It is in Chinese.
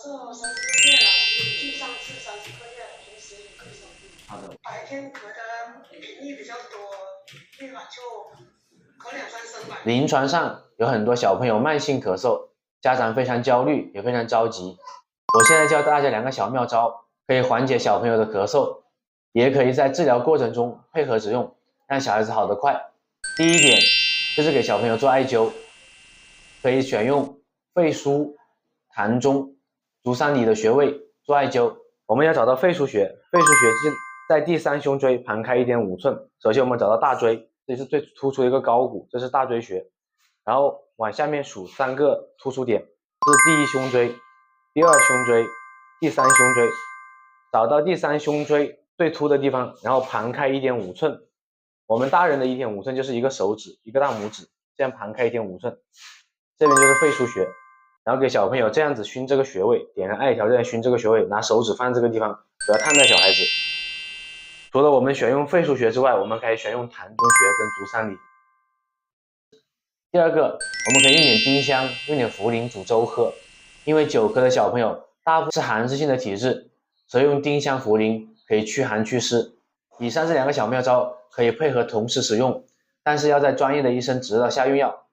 做30个月了，据上次30个月，平时也咳嗽。好的。白天咳的频率比较多，一晚就咳2、3声吧。临床上有很多小朋友慢性咳嗽，家长非常焦虑，也非常着急。我现在教大家2个小妙招，可以缓解小朋友的咳嗽，也可以在治疗过程中配合使用，让小孩子好得快。第一点就是给小朋友做艾灸，可以选用肺腧、膻中、足三里的穴位做艾灸。我们要找到肺腧穴，肺腧穴在第3胸椎盘开1.5寸。首先我们找到大椎，这是最突出的一个高骨，这是大椎穴。然后往下面数3个突出点，这是第1胸椎、第2胸椎、第3胸椎。找到第3胸椎最凸的地方，然后盘开1.5寸。我们大人的1.5寸就是一个手指，一个大拇指，这样盘开1.5寸。这边就是肺腧穴，然后给小朋友这样子熏这个穴位，点上艾条这样熏这个穴位，拿手指放这个地方，不要烫到小孩子。除了我们选用肺腧穴之外，我们可以选用膻中穴跟足三里。第二个，我们可以用点丁香，用点茯苓煮粥喝。因为久咳的小朋友大部分是寒湿性的体质，所以用丁香、茯苓可以驱寒祛湿。以上这2个小妙招可以配合同时使用，但是要在专业的医生指导下用药。